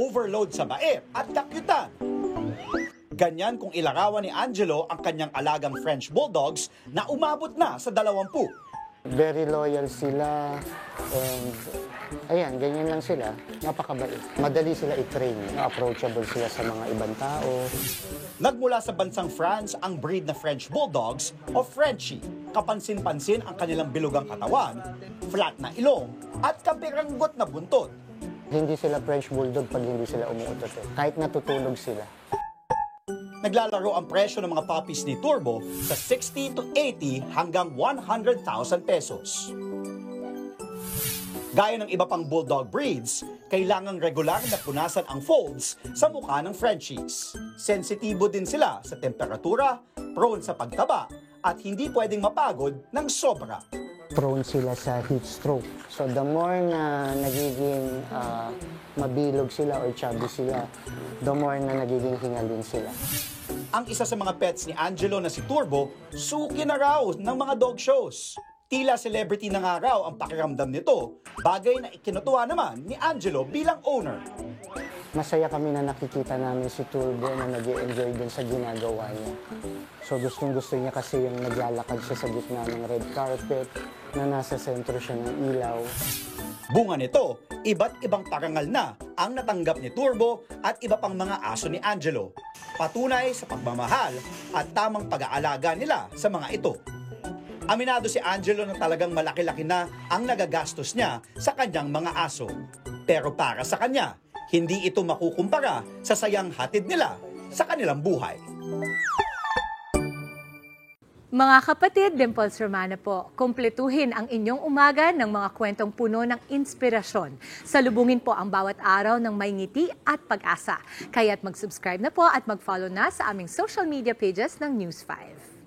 overload sa bait at kakyutan. Ganyan kung ilarawan ni Angelo ang kanyang alagang French Bulldogs na umabot na sa 20. Very loyal sila and ayan, ganyan lang sila. Napakabait. Madali sila i-train. Approachable sila sa mga ibang tao. Nagmula sa bansang France ang breed na French Bulldogs o Frenchie. Kapansin-pansin ang kanilang bilugang katawan, flat na ilong at kapiranggot na buntot. Hindi sila French Bulldog pag hindi sila umuutot. Kahit natutulog sila. Naglalaro ang presyo ng mga puppies ni Turbo sa 60 to 80 hanggang 100,000 pesos. Gaya ng iba pang bulldog breeds, kailangang regular na punasan ang folds sa mukha ng Frenchies. Sensitibo din sila sa temperatura, prone sa pagtaba, at hindi pwedeng mapagod ng sobra. Prone sila sa heat stroke. So the more na nagiging mabilog sila or chubby sila, the more na nagiging hingalin sila. Ang isa sa mga pets ni Angelo na si Turbo, suki na raw ng mga dog shows. Tila celebrity na nga raw ang pakiramdam nito, bagay na ikinutuwa naman ni Angelo bilang owner. Masaya kami na nakikita namin si Turbo na nag-i-enjoy din sa ginagawa niya. So gustong-gusto niya kasi yung naglalakad siya sa gitna ng red carpet, na nasa sentro siya ng ilaw. Bunga nito, iba't ibang parangal na ang natanggap ni Turbo at iba pang mga aso ni Angelo. Patunay sa pagmamahal at tamang pag-aalaga nila sa mga ito. Aminado si Angelo na talagang malaki-laki na ang nagagastos niya sa kanyang mga aso. Pero para sa kanya, hindi ito makukumpara sa sayang hatid nila sa kanilang buhay. Mga kapatid, Dimples Romana po, kumpletuhin ang inyong umaga ng mga kwentong puno ng inspirasyon. Salubungin po ang bawat araw ng may ngiti at pag-asa. Kaya't mag-subscribe na po at mag-follow na sa aming social media pages ng News 5.